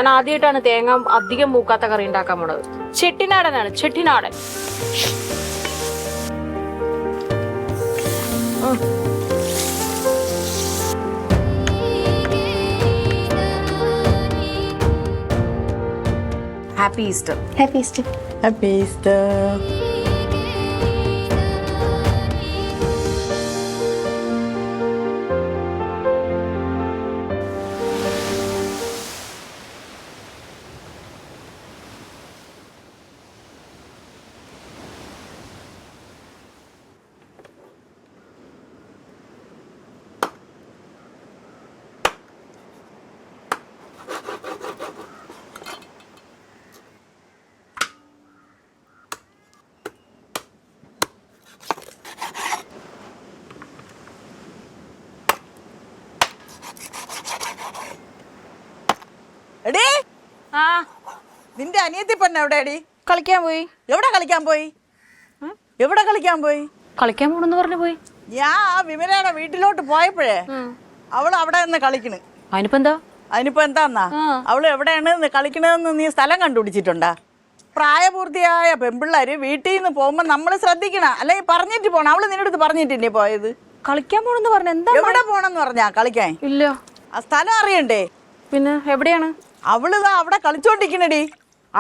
ഞാൻ ആദ്യമായിട്ടാണ് തേങ്ങ അധികം മൂക്കാത്ത കറി ഉണ്ടാക്കാൻ പോണത്. ചെട്ടിനാടനാണ്, ചെട്ടിനാടൻ. Happy Easter. Happy Easter. Happy Easter. എടീ, ആ നിന്റെ അനിയത്തി പെണ്ണ് എവിടെയാടി? കളിക്കാൻ പോയി. എവിടെ കളിക്കാൻ പോയി? എവിടെ കളിക്കാൻ പോയി? കളിക്കാൻ പോണെന്ന് പറഞ്ഞു പോയി. ഞാൻ ആ വിമലയുടെ വീട്ടിലോട്ട് പോയപ്പോഴേ അവള് അവിടെ നിന്ന് കളിക്കണ്. അതിനിപ്പോ എന്താ? അതിനിപ്പോ എന്താന്നാ, അവള് എവിടെയാണ് കളിക്കണതെന്ന് നീ സ്ഥലം കണ്ടുപിടിച്ചിട്ടുണ്ടാ? പ്രായപൂർത്തിയായ പെൺപിള്ളേര് വീട്ടിൽ നിന്ന് പോകുമ്പോ നമ്മള് ശ്രദ്ധിക്കണം, അല്ലെങ്കിൽ പറഞ്ഞിട്ട് പോണം. അവള് നിന്നടുത്ത് പറഞ്ഞിട്ടില്ലേ പോയത്? കളിക്കാൻ പോണെന്ന് പറഞ്ഞു. എന്താ? എവിടെ പോണെന്ന് പറഞ്ഞാ കളിക്കാൻ? ഇല്ല. ആ സ്ഥലം അറിയണ്ടേ? പിന്നെ എവിടെയാണ്? അവളിതാ അവിടെ കളിച്ചോണ്ടിരിക്കണടി.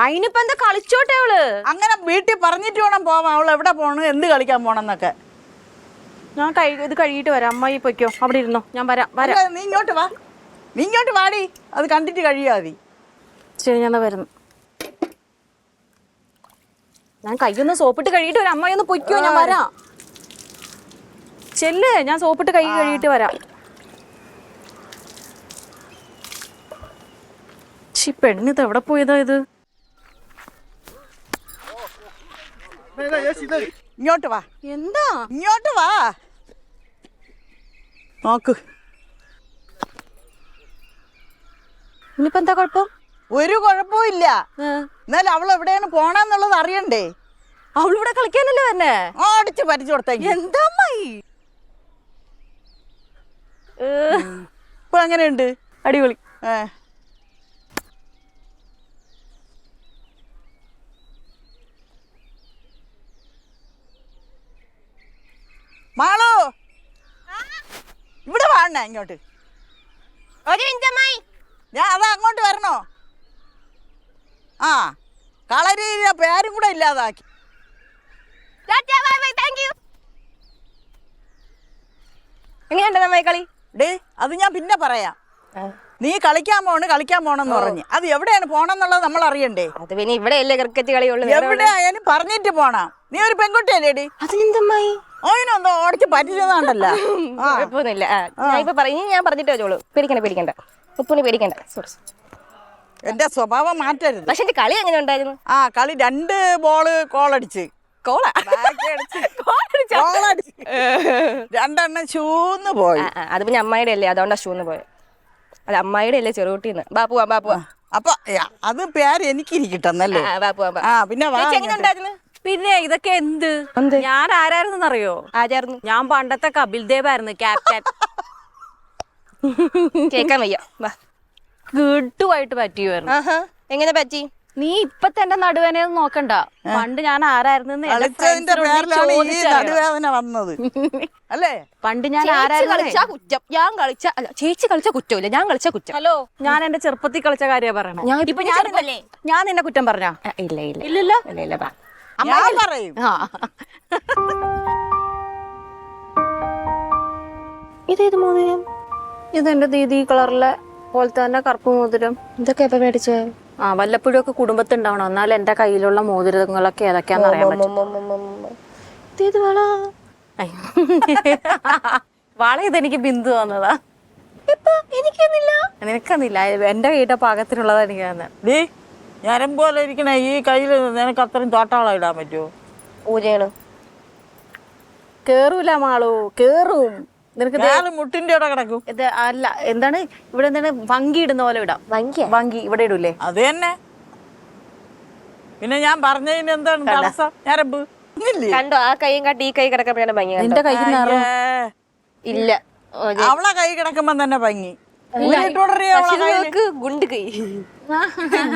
അതിനിപ്പോ എന്താ, കളിച്ചോട്ടെ അവള്. അങ്ങനെ വീട്ടിൽ പറഞ്ഞിട്ട് വേണം പോവാൻ. അവൾ എവിടെ പോണു, എന്ത് കളിക്കാൻ പോണെന്നൊക്കെ. ഞാൻ ഇത് കഴുകിയിട്ട് വരാം. അമ്മായി പൊയ്ക്കോ, അവിടെ ഇരുന്നോ, ഞാൻ വരാം. അല്ല, നീ ഇങ്ങോട്ട് വാ, നീ ഇങ്ങോട്ട് വാടി, അത് കണ്ടിട്ട് കഴിയാ മതി. ശരി, ഞാൻ വരുന്നു. ഞാൻ കൈയൊന്ന് സോപ്പിട്ട് കഴുകിയിട്ട് വരാം. അമ്മായി ഒന്ന് പൊയ്ക്കോ, ഞാൻ വരാം. ചെല്ല്, ഞാൻ സോപ്പിട്ട് കൈ കഴുകിയിട്ട് വരാം. പെണ്ണിത് എവിടെ പോയതാ ഇത്? ഇങ്ങോട്ട് വാ. എന്താ? ഇങ്ങോട്ട് വാ, നോക്ക്. ഇനിയിപ്പോ എന്താ കുഴപ്പം? ഒരു കുഴപ്പവും ഇല്ല. എന്നാലും അവൾ എവിടെയാണ് പോണെന്നുള്ളത് അറിയണ്ടേ? അവളിവിടെ കളിക്കാനല്ലേ തന്നെ. ഓടിച്ച് പരിച്ചു കൊടുത്തേക്ക്. എന്താ അമ്മായി? ഇപ്പൊ എങ്ങനെയുണ്ട്? അടിപൊളി. മാളു, ഇവിടെ വാണ ഇങ്ങോട്ട്. ഞാൻ അതാ അങ്ങോട്ട് വരണോ? ആ, കളരിയിലെ പേരും കൂടെ ഇല്ലാതാക്കി. എങ്ങനെയുണ്ട് നമ്മ കളി? ഡേ, അത് ഞാൻ പിന്നെ പറയാം. നീ കളിക്കാൻ പോണെന്ന് പറഞ്ഞു. അത് എവിടെയാണ് പോണെന്നുള്ളത് നമ്മൾ അറിയണ്ടേ? അത് പിന്നെ ഇവിടെ അല്ലേ ക്രിക്കറ്റ് കളിയുള്ളൂ. എവിടെ ആയാലും പറഞ്ഞിട്ട് പോണം. നീ ഒരു പെൺകുട്ടിയല്ലേടി? അതിനെന്തമ്മായി? അതിനെന്തോ ഓടിച്ച് പറ്റിച്ചതാണ്ടല്ല. കുഴപ്പമൊന്നുമില്ല. ഞാൻ ഇപ്പൊ പറഞ്ഞു, ഞാൻ പറഞ്ഞിട്ട് വെച്ചോളൂ. പേടിക്കണ്ട ഉപ്പുണി പേടിക്കണ്ട. എന്റെ സ്വഭാവം മാറ്റരുത്. പക്ഷെ എന്റെ കളി എങ്ങനെ ഉണ്ടായിരുന്നു? ആ, കളി 2 ബോള് കോളടിച്ച്. രണ്ടെണ്ണം ഷൂന്ന് പോയി. അത് പിന്നെ അമ്മായിയുടെ അല്ലേ, അതുകൊണ്ടാ ഷൂന്ന് പോയത്. അത് അമ്മായിയുടെ അല്ലേ, ചെറുകുട്ടിന്ന്. ബാപ്പുവാ. അപ്പൊ അത് പേര് എനിക്കിരിക്കട്ടെന്നല്ലേ? പിന്നെ പിന്നെ ഇതൊക്കെ എന്ത്? ഞാൻ ആരായിരുന്നറിയോ? ആരായിരുന്നു? ഞാൻ പണ്ടത്തെ കപിൽ ദേവ് ആയിരുന്നു, ക്യാപ്റ്റൻ. കേക്കാൻ വയ്യ. ഗുഡുമായിട്ട് പറ്റിയുമായിരുന്നു. എങ്ങനെ പറ്റി? നീ ഇപ്പൊ തന്നെ നടുവേനൊന്നും നോക്കണ്ട. പണ്ട് ഞാൻ ആരായിരുന്നു നടുവേദന വന്നത് അല്ലേ? പണ്ട് ഞാൻ കളിച്ച കുറ്റം, ഞാൻ കളിച്ച അല്ല, ചേച്ചി കളിച്ച കുറ്റമില്ല, ഞാൻ കളിച്ച കുറ്റം. ഹലോ, ഞാൻ എന്റെ ചെറുപ്പത്തിൽ കളിച്ച കാര്യ പറയണേ. ഞാൻ നിന്നെ കുറ്റം പറഞ്ഞ? ഇല്ലല്ലോ. ഞാൻ പറയും. ഇതേത് മോതിരം? ഇതെന്റെ ദീദി കളറിലെ പോലത്തെ തന്നെ കറുപ്പ് മോതിരം. ഇതൊക്കെ എപ്പോ മേടിച്ചേ? വല്ലപ്പോഴും ഒക്കെ കുടുംബത്തുണ്ടാവണം, എന്നാൽ എന്റെ കയ്യിലുള്ള മോതിരങ്ങളൊക്കെ ഏതൊക്കെയാന്ന് അറിയാൻ പറ്റും. വള ഇതെനിക്ക് ബിന്ദു വന്നതാ. നിനക്കെന്നില്ല, എന്റെ കൈയുടെ പാകത്തിനുള്ളതാ എനിക്ക് തന്നെ. ഞാനും പോലെ ഇരിക്കണേ ഈ കയ്യിൽ നിനക്ക് അത്രയും തോട്ടാളം ഇടാൻ പറ്റുമോ? പൂജയാണ്. കേറൂല മാളു, കേറും. നിനക്ക് മുട്ടിന്റെ ഇവിടെ കിടക്കും. ഇത് അല്ല, എന്താണ് ഇവിടെ എന്താണ് വങ്കി ഇടുന്ന പോലെ ഇടാം. വങ്കി ഇവിടെ ഇടൂലേ? അത് തന്നെ. പിന്നെ ഞാൻ പറഞ്ഞതിന് എന്താണ് തടസ്സം? ഞരമ്പ് കണ്ടോ? ആ കൈയും കാട്ടി ഈ കൈ കിടക്കുമ്പോഴാണ് ഭംഗി. നിന്റെ കൈ ഇല്ല, അവളെ കൈ കിടക്കുമ്പോ തന്നെ ഭംഗി. ഊരിട്ടോടറിയോ അവളെ പക്ഷെ ഇത് കയ്യില്? നോക്ക് ഗുണ്ട് കൈ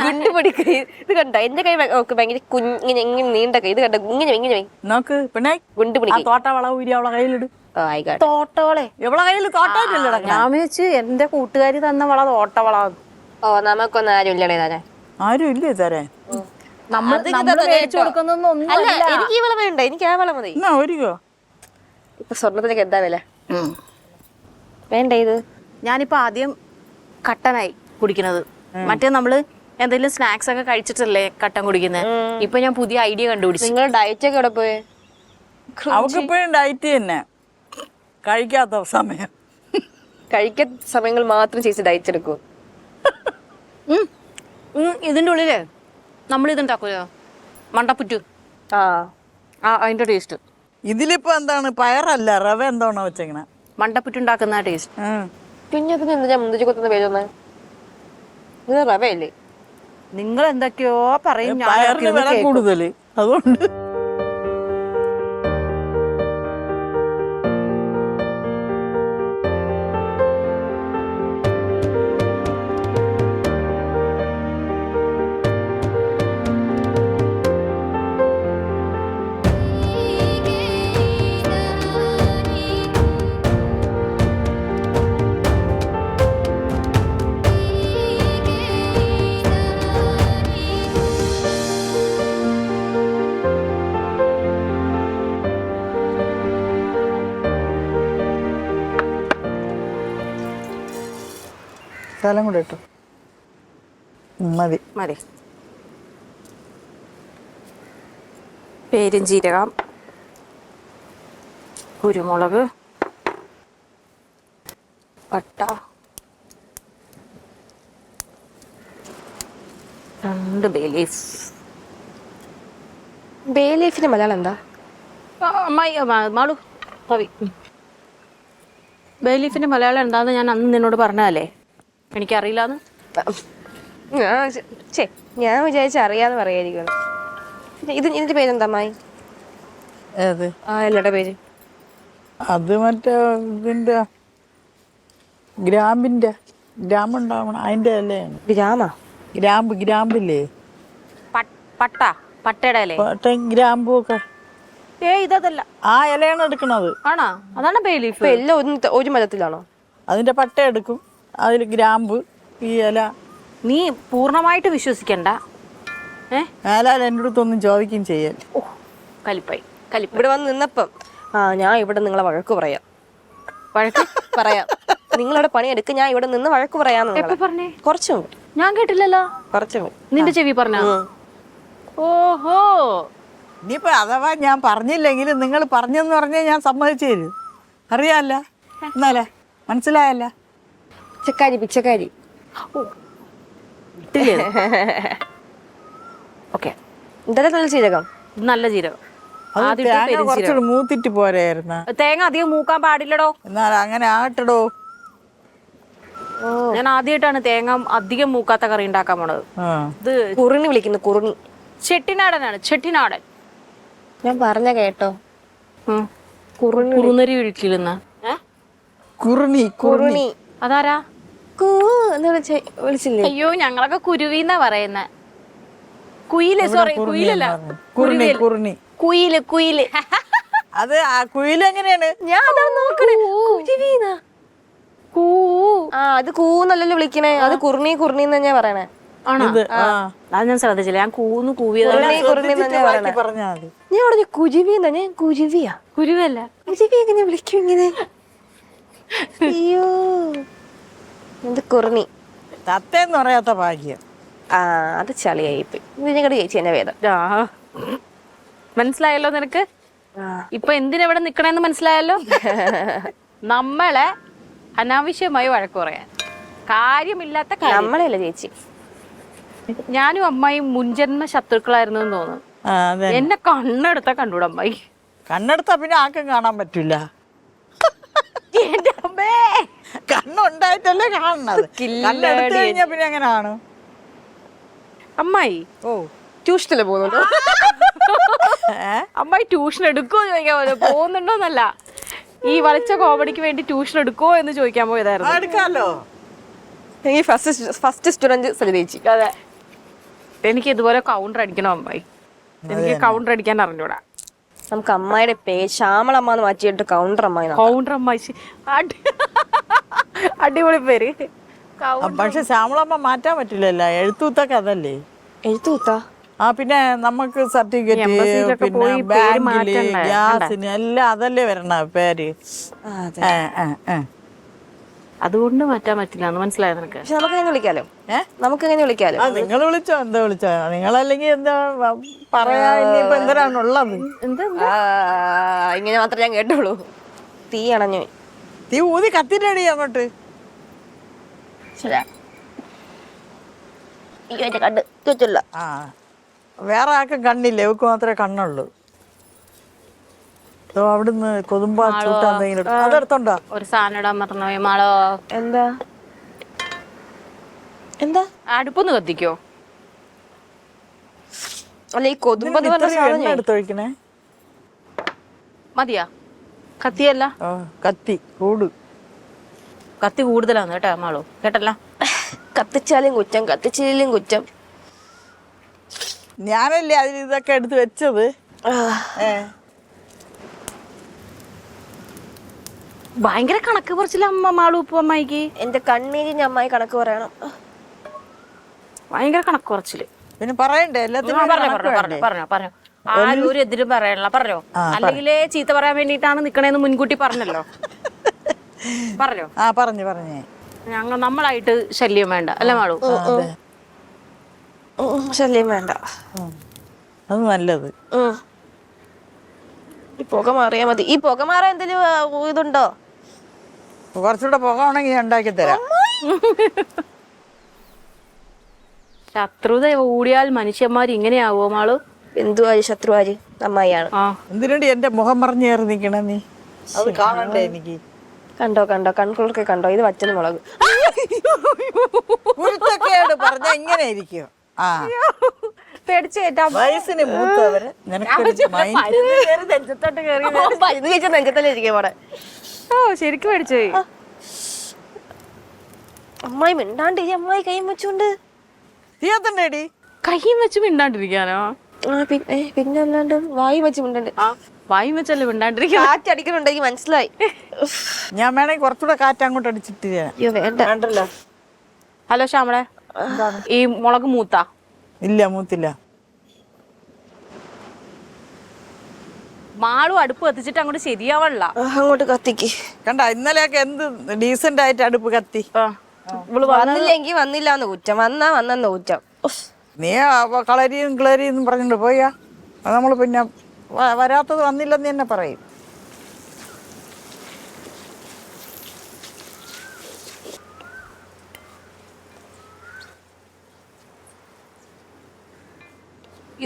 ഗുണ്ട് പൊടി കൈ. ഇത് കണ്ട എന്റെ കൈ നോക്ക് ഭയങ്കര കുഞ്ഞിങ്ങനെ ഇങ്ങനെ നീണ്ട കൈ. ഇത് കണ്ട ഇങ്ങനെ ഇങ്ങനെ നോക്ക് പിന്നെ ഗുണ്ട് പൊടി ആ കൈ. തോട്ട വള ഊരി അവളെ കയ്യിലിട്. ആയിക്കോട്ടെ. തോട്ടവളെ എവളെ കയ്യിൽ തോട്ടായിട്ടില്ലടാ. ഞാൻ വിളിച്ച് എന്റെ കൂട്ടുകാരി തന്ന വള തോട്ടവള. ഓ നമുക്കൊന്നും ആരും ഇല്ലടേ താനെ. ആരും ഇല്ലേ തരാൻ? നമ്മൾ മേടിച്ചു കൊടുക്കുന്നൊന്നും അല്ല എനിക്ക് ഈ വള വേണ്ട, എനിക്ക് ആ വള മതി. എന്നാ ഒരുക്കോ. ഇപ്പൊ സ്വർണത്തിനൊക്കെ എന്താ വില? വേണ്ട ഇത്. ഞാനിപ്പോ ആദ്യം കട്ടനായി കുടിക്കുന്നത്. മറ്റേ നമ്മള് എന്തെങ്കിലും സ്നാക്സ് ഒക്കെ കഴിച്ചിട്ടല്ലേ കട്ടൻ കുടിക്കുന്നത്. ഇപ്പൊ ഞാൻ പുതിയ ഐഡിയ കണ്ടുപിടിച്ചു. നിങ്ങൾ ഡയറ്റ് ഒക്കെ എവിടെ പോയി? അവക്ക് ഇപ്പോഴും ഡയറ്റ് തന്നെ, കഴിക്കാത്ത സമയം. കഴിക്കാൻ സമയങ്ങൾ മാത്രം ചേച്ചി ഡയറ്റ് എടുക്കൂ. ഇതിന്റെ ഉള്ളില് നമ്മൾ ഇതുണ്ടാക്കൂലോ മണ്ടപ്പുറ്റു, ആ അതിന്റെ ടേസ്റ്റ്. ഇതിലിപ്പോ എന്താണ്, പയറല്ല റവ എന്താണോ വെച്ചേക്കണ? മണ്ടപ്പുറ്റു ഉണ്ടാക്കുന്ന ടേസ്റ്റ്. പിന്നെ അതിന് എന്താ ഞാൻ മുന്തിരി കൊത്തുന്ന പേര് വന്നേ? ഇത് റവയല്ലേ? നിങ്ങൾ എന്തൊക്കെയോ പറയും, ഞാൻ പയറിന് വില കൂടുതല് അതുകൊണ്ട്. സ്ഥലം കൂടെ ഇട്ടോ, മതി മതി. പെരുംജീരകം, കുരുമുളക്, പട്ട, 2 ബേ ലീഫ്. ബേ ലീഫിന്റെ മലയാളം എന്താ? മാളു കവി. ബേ ലീഫിന്റെ മലയാളം എന്താന്ന് ഞാൻ അന്ന് നിന്നോട് പറഞ്ഞതല്ലേ, എനിക്കറിയില്ലാന്ന്. ഞാൻ വിചാരിച്ച അറിയാന്ന് പറയായിരിക്കും. ഇതിന്റെ പേരെന്താ അമ്മായി? ഏത്? ആ എല്ലാടെ പേര് അത് മറ്റേ ഇതിന്റെ ഗ്രാമ്പിന്റെ ഗ്രാമ്പുണ്ടാവണം അതിന്റെ അല്ലേയാണ്. ഗ്രാമാ? ഗ്രാമ്പില്ലേ, പട്ടയുടെ ഇല. ഗ്രാമ്പും ഒക്കെ. ഇതല്ല, ആ ഇലയാണ് എടുക്കണത്. ആണോ? അതാണ് ബേ ലീഫ്. ഇപ്പൊ എല്ലാം ഒരു മതത്തിലാണോ? അതിന്റെ പട്ട എടുക്കും, അതിൽ ഗ്രാമ്പ്, ഈ ഇല. നീ പൂർണ്ണമായിട്ട് വിശ്വസിക്കണ്ട. മേലാൽ എൻ്റെ അടുത്തൊന്നും ചോദിക്കുകയും ചെയ്യൽ. ഓ കലിപ്പായി കലിപ്പ്. ഇവിടെ വന്ന് നിന്നപ്പം ഞാൻ ഇവിടെ നിങ്ങളെ വഴക്ക് പറയാം. വഴക്ക് പറയാം. നിങ്ങളവിടെ പണിയെടുക്ക, ഞാൻ ഇവിടെ നിന്ന് വഴക്ക് പറയാന്ന്. എപ്പോ പറഞ്ഞേ? കുറച്ചും ഞാൻ കേട്ടില്ലല്ലോ. കുറച്ചും നിന്റെ ചെവി പറഞ്ഞ? ഓഹോ, ഇനിയിപ്പോ അഥവാ ഞാൻ പറഞ്ഞില്ലെങ്കിലും നിങ്ങൾ പറഞ്ഞെന്ന് പറഞ്ഞാൽ ഞാൻ സമ്മതിച്ചു തരും. അറിയാല്ല എന്നാലേ മനസ്സിലായല്ല. പിച്ചക്കാരി പിച്ചക്കാരി. ഓക്കെ, എന്തായാലും നല്ല ജീരകം. നല്ല ജീരകം. അത് തേങ്ങ കുറച്ചുകൂടി മൂത്തിട്ട് പോരായിരുന്ന? തേങ്ങ അധികം മൂക്കാൻ പാടില്ലടോ. എന്നാൽ അങ്ങനെ ആകട്ടടോ. ഞാൻ ആദ്യമായിട്ടാണ് തേങ്ങ അധികം മൂക്കാത്ത കറി ഉണ്ടാക്കാൻ പോണത്. ഇത് കുറുണി വിളിക്കുന്നു, കുറുണി. ചെട്ടിനാടനാണ്, ചെട്ടിനാടൻ. ഞാൻ പറഞ്ഞ കേട്ടോ, കുറുനരി ഒഴിക്കില്ലെന്ന. കുറുണി കുറുണി അതാരാ? വിളിച്ചില്ലേ? അയ്യോ, ഞങ്ങളൊക്കെ കുരുവിന്നാ പറയുന്ന. കുയില്, സോറി കുയിലല്ല, കുറുണി കുറുണി കുയില് കുയില്. അത് ആ കുയിലെങ്ങനെയാണ്? ഞാൻ അതാണ് നോക്കണേ. കുരുവീന്നാ? അത് കൂന്നല്ലല്ലോ വിളിക്കണേ, അത് കുറുണി കുറുണി തന്നെ പറയണേ. ആണോ? അത് ഞാൻ ശ്രദ്ധിച്ചില്ല. ഞാൻ കൂന്ന് കൂവിയത്. പറഞ്ഞാ മതി. ഞാൻ പറഞ്ഞു കുരുവിന്നാ. ഞാൻ കുരുവിയാ? കുരുവല്ല, കുരുവി എങ്ങനെ വിളിക്കും ഇങ്ങനെ? അയ്യോ, ഇത് കുറുണി. തത്തേന്ന് പറയാത്ത ഭാഗ്യം. അത് ചളിയായിപ്പോയി. ഞങ്ങളുടെ ചേച്ചി എന്നെ വേദം. മനസ്സിലായല്ലോ നിനക്ക്? ഇപ്പൊ എന്തിനെവിടെ നിക്കണെന്ന് മനസ്സിലായല്ലോ. നമ്മളെ അനാവശ്യമായി വഴക്ക് പറയാൻ, കാര്യമില്ലാത്ത കാര്യം. നമ്മളെയല്ല ചേച്ചി, ഞാനും അമ്മായിയും മുൻജന്മ ശത്രുക്കളായിരുന്നു എന്ന് തോന്നുന്നു. എന്നെ കണ്ണെടുത്താ കണ്ടൂടെ അമ്മായി? കണ്ണെടുത്താ പിന്നെ ആർക്കും കാണാൻ പറ്റൂല. എന്റെ അമ്മേ, കണ്ണുണ്ടായിട്ടല്ലേ കാണുന്നത്. കണ്ണെടുത്ത് കഴിഞ്ഞാ പിന്നെ എങ്ങനെ കാണും? അമ്മായി ട്യൂഷനില് പോകുന്നുണ്ടോ? അമ്മായി ട്യൂഷൻ എടുക്കുമോ ചോദിക്കാൻ പോലും. പോകുന്നുണ്ടോന്നല്ല, ഈ വളിച്ച കോമഡിക്ക് വേണ്ടി ട്യൂഷൻ എടുക്കുമോ എന്ന് ചോദിക്കാൻ പോയതായിരുന്നു. എടുക്കാലോ. എനിക്ക് ഫസ്റ്റ് സ്റ്റുഡന്റ് സജിതേച്ചി. അതെ, എനിക്ക് ഇതുപോലെ കൗണ്ടർ അടിക്കണം അമ്മായി. എനിക്ക് കൗണ്ടർ അടിക്കാൻ അറിഞ്ഞൂടാ. നമുക്ക് അമ്മായിയുടെ പേര് ശ്യാമളമ്മ എന്ന് മാറ്റിയിട്ട് കൗണ്ടർ അമ്മായി. കൗണ്ടർ അമ്മായി അടിപൊളി പേര്. പക്ഷെ ശ്യാമളമ്മ മാറ്റാൻ പറ്റില്ലല്ലോ, എഴുത്തൂത്തൊക്കെ അതല്ലേ. എഴുത്തൂത്താ? ആ പിന്നെ നമുക്ക് സർട്ടിഫിക്കറ്റ് എംബസിയിലൊക്കെ പിന്നെ പോയി പേര് ബാങ്കില് മാറ്റണ്ടേ? ഗ്യാസിന് എല്ലാം അതല്ലേ വരണ പേര്. അതുകൊണ്ട് മാറ്റാൻ പറ്റില്ല എന്ന് മനസ്സിലായോ നിനക്ക്? പക്ഷെ നമുക്ക് എങ്ങനെ വിളിക്കാലോ? നമുക്ക് എങ്ങനെ വിളിക്കാലോ? ആ നിങ്ങൾ വിളിച്ചോ, എന്താ വിളിച്ചോ നിങ്ങളല്ലെങ്കിൽ എന്താ പറയാ, ഇനിയിപ്പോ എന്തരാണുള്ളത്. ഇങ്ങനെ മാത്രമേ ഞാൻ കേട്ടുള്ളൂ. തീ അണഞ്ഞു. തീ ഊതി കത്തിട്ടടി അങ്ങോട്ട്. കണ്ട് ചോദിച്ചില്ല. ആ വേറെ ആർക്കും കണ്ണില്ല, ഇവക്ക് മാത്രമേ കണ്ണുള്ളൂ. അവിടുന്ന് കൊതുമ്പ ചൂട്ടാന്തെങ്കിലും അതെടുത്തോണ്ടോ? ഒരു സാധനം ഇടാൻ മറന്നുപോയി മാളോ. എന്താ എന്താ? അടുപ്പൊന്ന് കത്തിക്കോ? അല്ല ഈ കൊതുമ്പെന്ന് പറഞ്ഞ സാധനം എടുത്തൊഴിക്കണേ. മതിയാ? കത്തിയല്ല, കത്തി കൂട്. കത്തി കൂടുതലാണ് കേട്ടോ മാളു, കേട്ടല്ല? കത്തിച്ചാലും കുറ്റം, കത്തിച്ചില്ലേലും കുറ്റം. ഞാനല്ലേ അതിൽ ഇതൊക്കെ എടുത്ത് വെച്ചത്. ഭയങ്കര കണക്ക് കുറച്ചില്ല അമ്മ മാളു ഉപ്പ അമ്മായിക്ക്. എന്റെ കണ്ണീരിന് അമ്മായി കണക്ക് പറയണം. ഭയങ്കര കണക്ക് കുറച്ചില്. പിന്നെ പറയണ്ടേ എല്ലാത്തിനും പറഞ്ഞോ. ആരും ഒരു എതിരും പറയണല്ലോ, പറഞ്ഞോ. അല്ലെങ്കിൽ ചീത്ത പറയാൻ വേണ്ടിട്ടാണ് നിക്കണേന്ന് മുൻകൂട്ടി പറഞ്ഞല്ലോ. പറഞ്ഞോ? ആ പറഞ്ഞേ. നമ്മളായിട്ട് ശല്യം വേണ്ട അല്ലേ മാളു? ശല്യം വേണ്ട, അത് നല്ലത്. ഈ പുക മാറിയാ മതി. ഈ പുക മാറാൻ എന്തെങ്കിലും ഇതുണ്ടോ? കുറച്ചുകൂടെ പോകാണെങ്കിൽ ഞാൻ ഉണ്ടാക്കി തരാം. ശത്രുത കൂടിയാൽ മനുഷ്യന്മാർ ഇങ്ങനെയാവോ മാളു? എന്തുവാര് ശത്രുവാര്? അമ്മായിയാണ്. എന്തിനുണ്ട് എന്റെ മുഖം മറിഞ്ഞു കയറി നിക്കണ നീ? അത് കാണണ്ടേ എനിക്ക്? കണ്ടോ കൺകുളർക്ക് കണ്ടോ? ഇത് വച്ചന് മുളക്. കുരുത്തക്കേട് പറഞ്ഞ ഇങ്ങനെ ഇരിക്കും. ആ വയസ്സിന് മൂത്തവര് നെഞ്ചത്തല്ലേ ഇരിക്കും അവിടെ. ഓ ശരിക്കും പേടിച്ചോയി. അമ്മായി മിണ്ടാണ്ട് ഈ അമ്മായി കൈയും വെച്ചോണ്ട് തീയത്തണ്ടേടി. കൈയും വെച്ച് മിണ്ടാണ്ടിരിക്കാനോ? പിന്നെ അല്ലാണ്ട് വായി വെച്ച് മിണ്ടണ്ട്. വായും വെച്ചല്ലേ മിണ്ടാണ്ടിരിക്കാൻ? കാറ്റടിക്കുന്നുണ്ടെങ്കിൽ മനസ്സിലായി. ഞാൻ വേണമെങ്കിൽ കുറച്ചുകൂടെ കാറ്റ് അങ്ങോട്ട് അടിച്ചിട്ട് അയ്യോ വേണ്ട. വേണ്ടല്ലോ. ഹലോ ശ്യാമളെ, ഈ മുളക് മൂത്താ? ഇല്ല, മൂത്തില്ല. മാളു അടുപ്പ് കത്തിച്ചിട്ട് അങ്ങോട്ട് ശരിയാവല്ല. അങ്ങോട്ട് കത്തിക്ക്. കണ്ട ഇന്നലെയൊക്കെ എന്ത് ഡീസന്റ് ആയിട്ട് അടുപ്പ് കത്തി. വന്നില്ലെങ്കിൽ വന്നില്ലാന്ന് കുറ്റം, വന്നെന്ന് കുറ്റം. നീ കളരിയും പറഞ്ഞിട്ട് പോയാ നമ്മൾ പിന്നെ വരാത്തത് വന്നില്ലെന്ന് തന്നെ പറയും.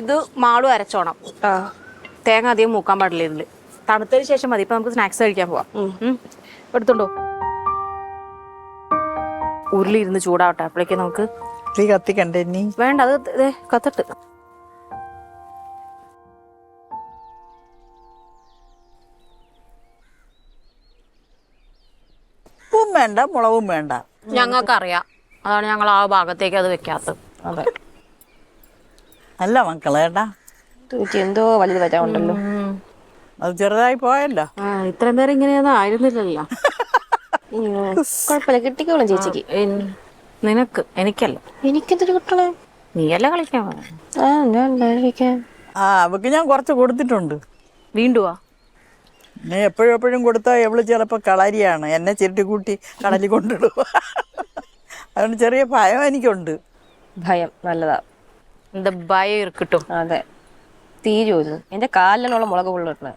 ഇത് മാളു അരച്ചോണം. തേങ്ങ അധികം മൂക്കാൻ പാടില്ല ഇതില്. തണുത്തതിന് ശേഷം മതി. ഇപ്പൊ നമുക്ക് സ്നാക്സ് കഴിക്കാൻ പോവാം. എടുത്തോണ്ടോ? ഉരുളി ഇരുന്ന് ചൂടാവട്ടെ, അപ്പോഴേക്ക് നമുക്ക് തീ കത്തിക്കണ്ടേ? നീ വേണ്ട, അത് കത്തട്ട്. ഉപ്പും വേണ്ട മുളകും വേണ്ട. ഞങ്ങൾക്ക് അറിയാം, അതാണ് ഞങ്ങൾ ആ ഭാഗത്തേക്ക് അത് വെക്കാത്തത്. അതെ, അല്ല മക്കളേട്ടാ, എന്തോ വലുത് വരാനുണ്ടല്ലോ. അത് ചെറുതായി പോയല്ലോ. ഇത്രയും നേരം ഇങ്ങനെയൊന്നും ആയിരുന്നില്ലല്ലോ. കുഴപ്പമില്ല, കിട്ടിക്കോളും ചേച്ചിക്ക്. നിനക്ക്, എനിക്കല്ല. എനിക്കെന്തൊരു കിട്ടണേ? നീയല്ല കളിക്കാൻ അവക്ക് ഞാൻ കുറച്ച് കൊടുത്തിട്ടുണ്ട്. വീണ്ടുവാ? നീ എപ്പോഴും കൊടുത്താൽ എവള് ചിലപ്പോ കളരിയാണ്, എന്നെ ചിരട്ടിക്കൂട്ടി കടലിൽ കൊണ്ടിടുക. അതുകൊണ്ട് ചെറിയ ഭയം എനിക്കുണ്ട്. ഭയം നല്ലതാ. എന്താ ഭയം കിട്ടും? അതെ, തീരുന്നു. എന്റെ കാലിലുള്ള മുളക് പൊള്ളിട്ടണേ.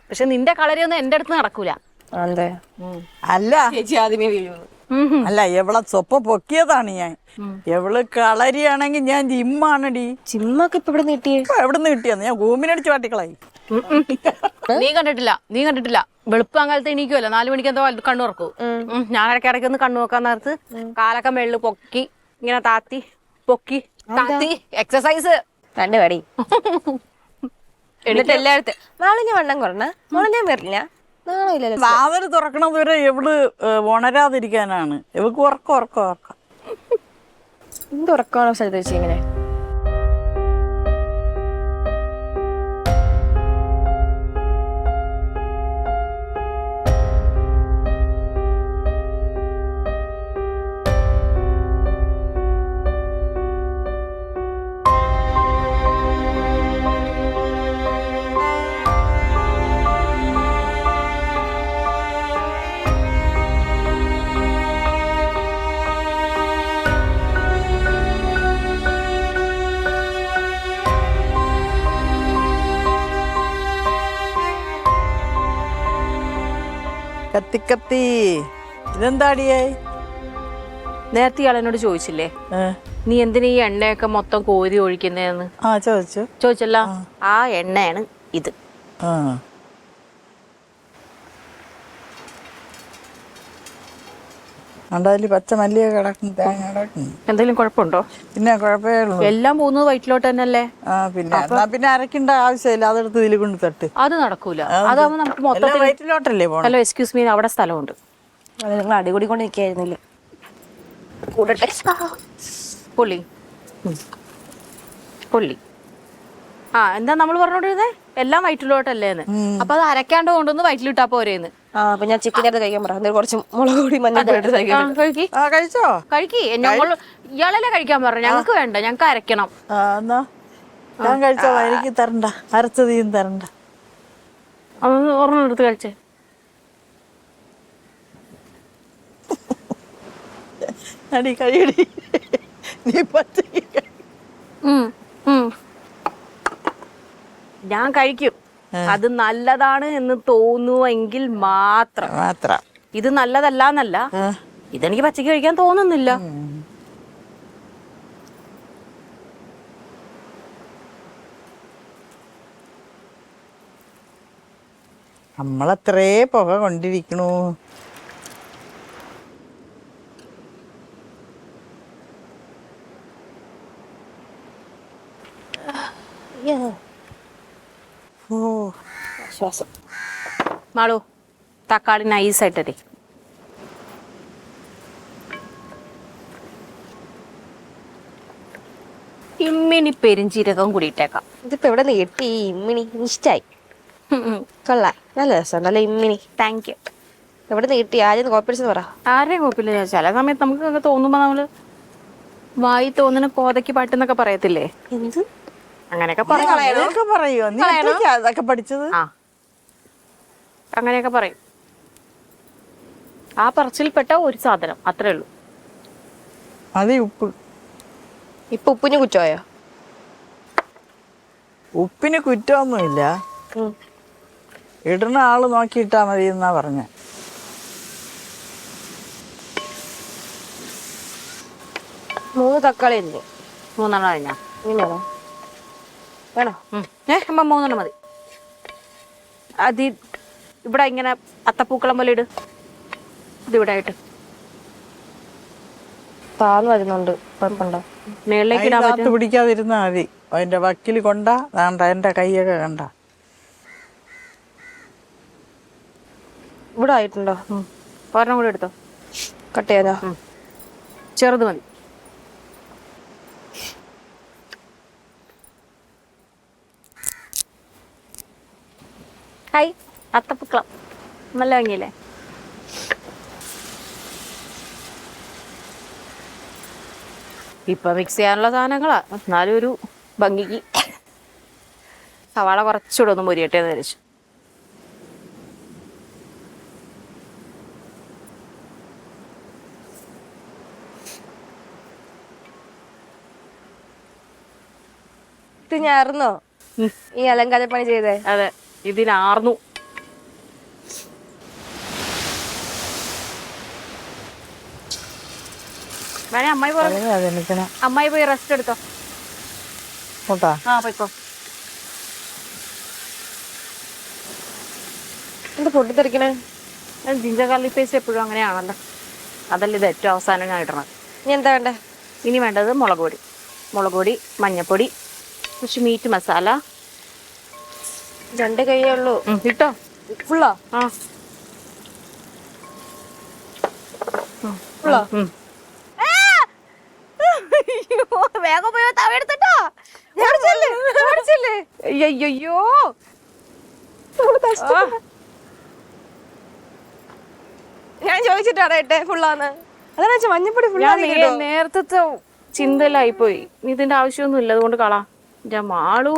പക്ഷെ നിന്റെ കളരിയൊന്നും എന്റെ അടുത്ത് നടക്കൂല. അതെ, അല്ല ചേച്ചി ആദ്യമേ വീഴുന്നു. അല്ല, എവളെ സ്വപ്പം പൊക്കിയതാണ് ഞാൻ. എവള് കളരിയാണെങ്കിൽ ഞാൻ ജിമ്മാണടി. ജിമ്മൊക്കെ ഇപ്പൊ ഇവിടെ കിട്ടിയേ? എവിടുന്ന് കിട്ടിയെന്ന് ഞാൻ ഭൂമിനടിച്ച് വാട്ടിക്കളായി. നീ കണ്ടിട്ടില്ല. വെളുപ്പാങ്കാലത്ത് എണീക്കുമല്ലോ, 4 മണിക്ക് എന്തോ കണ്ണു തുറക്കൂ. ഞാൻ ഇടയ്ക്ക് ഒന്ന് കണ്ണു നോക്കാൻ നേരത്ത് കാലൊക്കെ മെള്ളു പൊക്കി ഇങ്ങനെ താത്തി എക്സസൈസ് രണ്ട് പടി. എന്നിട്ട് എല്ലായിടത്തും നാളെ ഞാൻ വണ്ണം കുറഞ്ഞ, നാളെ ഞാൻ വരില്ല, നാളെ ഉറക്കമാണോ ഇല്ലല്ലോ? വാതിൽ തുറക്കണത് വരെ ഇവള് ഉണരാതിരിക്കാനാണ്. ഇവക്ക് ഉറക്കം. എന്ത് ഉറക്കമാണോ സ്ഥലത്ത് വെച്ച് ഇങ്ങനെ? കത്തി ഇതെന്താടിയേ? നേരത്തെ ഇയാൾ എന്നോട് ചോദിച്ചില്ലേ നീ എന്തിനാ ഈ എണ്ണയൊക്കെ മൊത്തം കോരി ഒഴിക്കുന്നതെന്ന്? ചോദിച്ചല്ലോ. ആ എണ്ണയാണ് ഇത്. പച്ച മല്ലിയൊക്കെ കിടക്കും, തേങ്ങ കിടക്കും. എന്തെങ്കിലും കുഴപ്പമുണ്ടോ? പിന്നെ കുഴപ്പമേ ഉള്ളൂ. എല്ലാം പോകുന്നത് വയറ്റിലോട്ട് തന്നെയല്ലേ. പിന്നെ അരക്കേണ്ട ആവശ്യമില്ല, അതെടുത്ത് ഇതിൽ കൊണ്ട് തട്ട്. അത് നടക്കൂല. അതാവുമ്പോ നമുക്ക് മൊത്തത്തിൽ വയറ്റിലോട്ടല്ലേ പോണം. ഹലോ എക്സ്ക്യൂസ് മീ, അവിടെ സ്ഥലമുണ്ട്. അത് നിങ്ങൾ അടികൂടി കൊണ്ട് നിൽക്കായിരുന്നില്ലേ? കൂടട്ടെ. പുള്ളി എന്താ നമ്മൾ പറഞ്ഞോണ്ടിരുന്നേ? എല്ലാം വയറ്റിലോട്ടല്ലേന്ന്. അപ്പൊ അത് അരക്കാണ്ട് കൊണ്ടൊന്ന് വയറ്റിലിട്ടാ പോരേന്ന്. അപ്പൊ ഞാൻ ചിക്കൻ എടുത്ത് കഴിക്കാൻ പറയാം. കുറച്ച് മുളക് പൊടി കഴിച്ചോ? കഴിക്കി. ഞങ്ങൾ ഇയാളല്ലേ കഴിക്കാൻ പറഞ്ഞു. ഞങ്ങൾക്ക് വേണ്ട, ഞങ്ങൾക്ക് അരക്കണം. എന്നാ ഞാൻ കഴിച്ചോ? എനിക്ക് തരണ്ട, അരച്ചതീയും തരണ്ട. ഒരെണ്ണം എടുത്ത് കഴിച്ചേ. അടി കഴിയടി, നീ പച്ചക്ക്. ഞാൻ കഴിക്കും. അത് നല്ലതാണ് എന്ന് തോന്നുമെങ്കിൽ മാത്രം. ഇത് നല്ലതല്ല, ഇതെനിക്ക് പച്ചക്ക് കഴിക്കാൻ തോന്നുന്നില്ല. നമ്മളത്രേ പുക കൊണ്ടിരിക്കണു. ശ്വാസം. മാളു, തക്കാളി നൈസായിട്ടേ. ഇമ്മിനി പെരിഞ്ചീരകം കൂടി ഇട്ടേക്കാം. ഇതിപ്പോ എവിടെ നിന്ന് കിട്ടി ഇമ്മിണി? ഇഷ്ടായി, കൊള്ളാം, നല്ല രസം, നല്ല ഇമ്മിണി. Thank you. എവിടെ നിന്ന് കിട്ടി? ആദ്യം കോപ്പിടിച്ചെന്ന് പറ. ആരെയും കുഴപ്പമില്ല. ചില സമയത്ത് നമുക്ക് തോന്നുമ്പോ നമ്മള് വായി തോന്നുന്ന കോതയ്ക്ക് പാട്ടെന്നൊക്കെ പറയത്തില്ലേ? എന്ത് അങ്ങനെയൊക്കെ പറയോ? അതൊക്കെ പഠിച്ചത്? അങ്ങനെയൊക്കെ പറയും. ആ പറച്ചിൽപ്പെട്ട ഒരു സാധനം, അത്രേ ഉള്ളൂ. അത് ഉപ്പ്. ഇപ്പൊ ഉപ്പിന് കുറ്റമായോ? ഉപ്പിന് കുറ്റമൊന്നുമില്ല, ഇടുന്ന ആള് നോക്കിയിട്ടാ മതി എന്നാ പറഞ്ഞ. മൂന്ന് തക്കാളി ഉണ്ട്. 3 എണ്ണം കഴിഞ്ഞാ? വേണോ? അമ്മ 3 എണ്ണം മതി. അത് ഇവിടെ ഇങ്ങനെ അത്തപ്പൂക്കളം പോലെ ഇട്. ഇതിവിടെ ആയിട്ട് താന്ന് വരുന്നുണ്ട്. കുഴപ്പമുണ്ടോ? മേളിലേക്ക് ഇടാൻ പറ്റും. പിടിക്കാതിരുന്നാ മതി. അതിന്റെ വക്കിൽ കൊണ്ട എന്റെ കൈയൊക്കെ കണ്ട. ഇവിടെ ആയിട്ടുണ്ടോ? ഒരെണ്ണം കൂടി എടുത്തോ. കട്ട് ചെയ്യാനോ? ചെറുത് മതി. ഹായ്, അത്തപ്പൂക്കളം നല്ല ഭംഗിയല്ലേ? ഇപ്പൊ മിക്സ് ചെയ്യാനുള്ള സാധനങ്ങളാ, എന്നാലും ഒരു ഭംഗിക്ക്. സവാള കുറച്ചുകൂടെ ഒന്ന് മുരിയട്ടെ എന്ന് വിചാരിച്ചു. ഇത് ഞാറുന്നോ ഈ അലങ്കാരപ്പണി ചെയ്തേ? അതെ, ഇതിനാർന്നു. വേണേ അമ്മായി പോയി റെസ്റ്റ് എടുത്തോ. പോയിക്കോ. എന്താ പൊട്ടിത്തെറിക്കണേ? ജിഞ്ചർ ഗാർലിക് പേസ്റ്റ് എപ്പോഴും അങ്ങനെയാണല്ലോ, അതല്ല ഇത് ഏറ്റവും അവസാനം ഞാൻ ഇടണം. ഇനി എന്താ വേണ്ടേ? ഇനി വേണ്ടത് മുളക് പൊടി, മഞ്ഞപ്പൊടി, കുറച്ച് മീറ്റ് മസാല. 2 കൈയേ ഉള്ളൂ. ഇട്ടോ? ഫുള്ളോ? ഉള്ളോ? ഉം. അയ്യോ, വേഗം പോയോ തവ എടുത്തിട്ടോ. ഓടിച്ചെല്ല്, ഓടിച്ചെല്ല്. അയ്യോ ഞാൻ ചോദിച്ചിട്ടാണ് ഇട്ടെ ഫുള്ളാന്ന്. അതാണ് വെച്ചാൽ മഞ്ഞപ്പൊടി ഞാൻ ഫുള്ളാ. നേരത്തെ ചിന്തയിലായി പോയി. ഇതിന്റെ ആവശ്യമൊന്നും ഇല്ല, അതുകൊണ്ട് കളാ. ഞാൻ മാളൂ,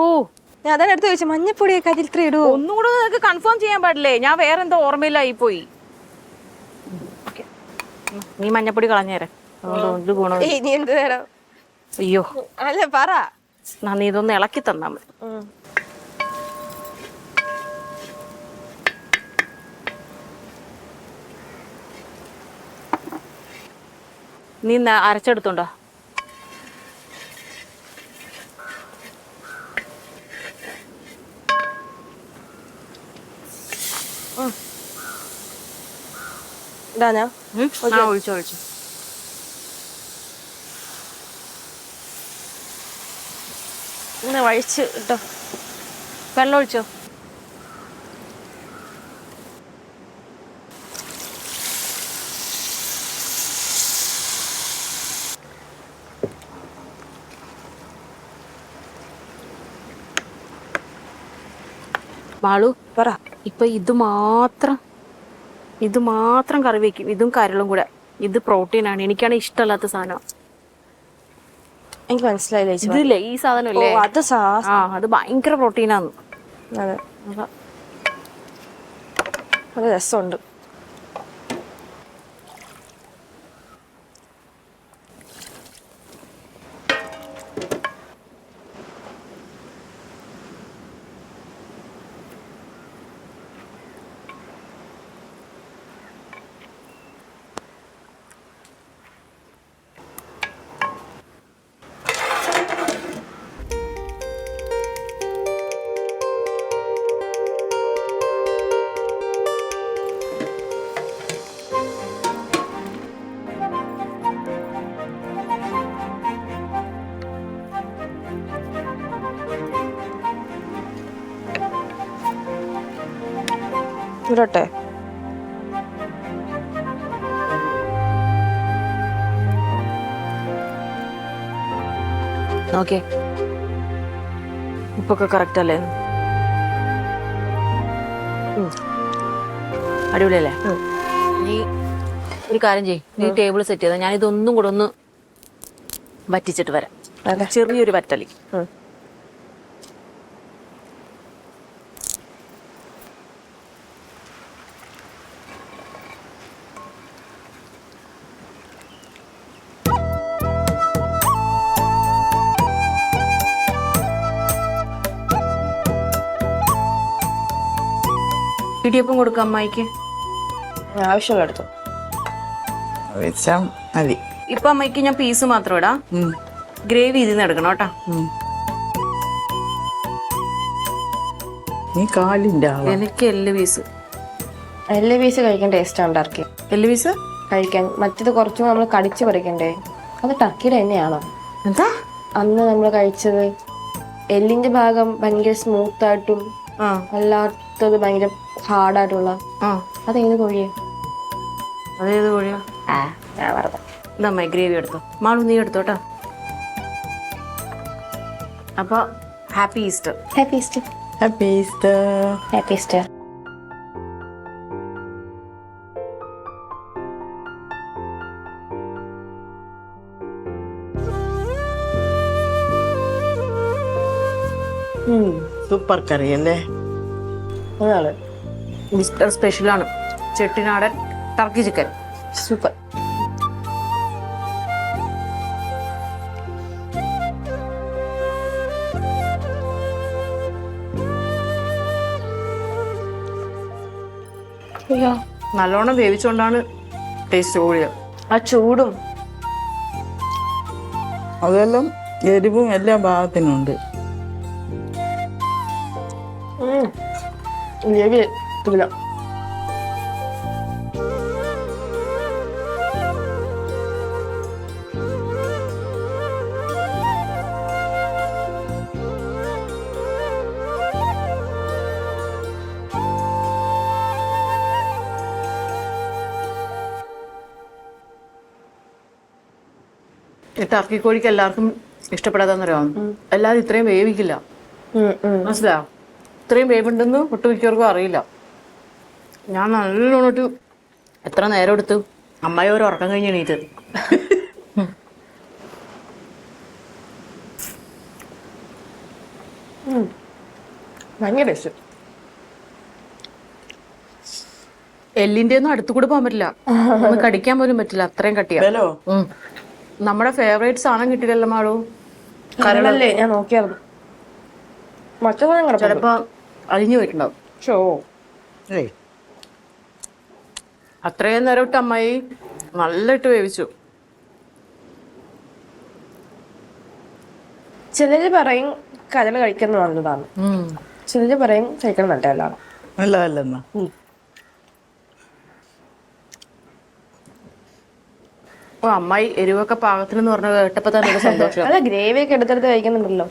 ഞാൻ അതാണ് എടുത്ത് ചോദിച്ചു, മഞ്ഞപ്പൊടിയൊക്കെ അതിൽ ഇത്ര ഇടുവോ? ഒന്നും കൂടെ നിനക്ക് കൺഫേം ചെയ്യാൻ പാടില്ലേ? ഞാൻ വേറെ എന്തോ ഓർമ്മയിലായി പോയി. നീ മഞ്ഞപ്പൊടി കളഞ്ഞേരെ, അതുകൊണ്ട് ഇത് ഗുണം. ഇനി എന്ത് തരാം? അയ്യോ, അല്ല പറ. നീ ഇതൊന്ന് ഇളക്കി തന്നാ മതി. നീ അരച്ചെടുത്തോണ്ടോ? ഇതാ ഒഴിച്ചോ ഒഴിച്ചോ. ഇങ്ങനെ വഴിച്ച് ഇട്ടോ. വെള്ളം ഒഴിച്ചോ. മാളു പറ. ഇപ്പൊ ഇത് മാത്രം കറി വെക്കും, ഇതും കരളും കൂടെ. ഇത് പ്രോട്ടീനാണ്, എനിക്കാണ് ഇഷ്ടമല്ലാത്ത സാധനം. എനിക്ക് മനസ്സിലായില്ല. ഇതില്ലേ ഈ സാധനം ഇല്ലേ, അത് അത് ഭയങ്കര പ്രോട്ടീനാന്ന്. അതെ, അത് രസമുണ്ട്. ഇവിടോട്ടെ. ഓക്കെ, ഉപ്പൊക്കെ കറക്റ്റ് അല്ലേ? അടിപൊളിയല്ലേ? നീ ഒരു കാര്യം ചെയ്യ്, നീ ടേബിൾ സെറ്റ് ചെയ്താൽ ഞാൻ ഇതൊന്നും കൂടെ ഒന്ന് വറ്റിച്ചിട്ട് വരാം. ചെറിയൊരു വറ്റലി. ഇടിയപ്പം കൊടുക്കാം അമ്മായിക്ക്. ആവശ്യമുള്ള എടുത്തു വെച്ചാൽ മതി. ഇപ്പൊ അമ്മയ്ക്ക് ഞാൻ പീസ് മാത്രം ഇടാം. ഗ്രേവി ഇതിന്ന് എടുക്കണം കേട്ടാ. നീ കാലിന്റെ എനിക്ക് എല്ല് പീസ്. എല്ല് പീസ് കഴിക്കാൻ ടേസ്റ്റ് ആണ് ടർക്കി. എല്ല് പീസ് കഴിക്കാൻ മറ്റത് കുറച്ചും നമ്മൾ കടിച്ചു പറിക്കണ്ടേ. അത് ടർക്കിയുടെ തന്നെയാണോ? എന്താ അന്ന് നമ്മൾ കഴിച്ചത് എല്ലിന്റെ ഭാഗം ഭയങ്കര സ്മൂത്ത് ആയിട്ടും അല്ലാത്തത് ഭയങ്കര ഹാർഡായിട്ടുള്ള അതേത് കോഴിയെ? അതേത് കോഴിയാ? ഞാൻ പറഞ്ഞത് ഇതമ്മ ഗ്രേവി എടുത്തോ. മാളു നീ എടുത്തോട്ടാ. അപ്പൊ happy Easter. Happy Easter. Happy Easter. Happy Easter. Super കറി അല്ലേ? അതാണ് ഈസ്റ്റർ സ്പെഷ്യലാണ് ചെട്ടിനാടൻ ടർക്കി ചിക്കൻ. സൂപ്പർ. നല്ലോണം വേവിച്ചോണ്ടാണ് ടേസ്റ്റ് കൂടിയത്. ആ ചൂടും അതെല്ലാം എരിവും എല്ലാ ഭാഗത്തിനുണ്ട്. ഈ ടർക്കി കോഴിക്ക് എല്ലാവർക്കും ഇഷ്ടപ്പെടാതെന്നറിയാം. എല്ലാവരും ഇത്രയും വേവിക്കില്ല, മനസ്സിലായോ? ഇത്രയും വേവുണ്ടെന്ന് ഒട്ടുമിക്കവർക്കും അറിയില്ല. ഞാൻ നല്ലോണിട്ട് എത്ര നേരം എടുത്തു അമ്മായി ഒരു ഉറക്കം കഴിഞ്ഞ് എണീറ്റ്. ഭയങ്കര ഇഷ്ടം. എല്ലിന്റെ ഒന്നും അടുത്തു കൂടെ പോകാൻ പറ്റില്ല, ഒന്ന് കടിക്കാൻ പോലും പറ്റില്ല, അത്രയും കട്ടിയാ. ബലോ നമ്മുടെ ഫേവറേറ്റ് സാധനം കിട്ടില്ലല്ലോ മാളു. കരളല്ലേ? ഞാൻ നോക്കിയായിരുന്നു. മറ്റേ ചിലപ്പോ അഴിഞ്ഞു പോയിട്ടുണ്ടാവും. ഷോ ഏയ് അത്രയും നേരം ഇട്ട് അമ്മായി നല്ലിട്ട് വേവിച്ചു. ചിലര് പറയും കരൾ കഴിക്കുന്നത് നല്ലതാണ്, ചിലര് പറയും കഴിക്കണം നല്ലതല്ലാണ്. നല്ലതല്ലെന്നാ. ഓ അമ്മായി എരിവൊക്കെ പാകത്തിനെന്ന് പറഞ്ഞ കേട്ടപ്പോ തന്നെ ഒരു സന്തോഷം. അല്ല, ഗ്രേവി ഒക്കെ എടുത്തെടുത്ത് കഴിക്കുന്നുണ്ടല്ലോ.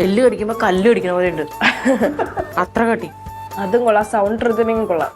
എല്ല് കടിക്കുമ്പോ കല്ല് കടിക്കുന്ന പോലെ ഉണ്ട്, അത്ര കട്ടി. അതും കൊള്ളാം, സൗണ്ട് റിതമിങ് കൊള്ളാം.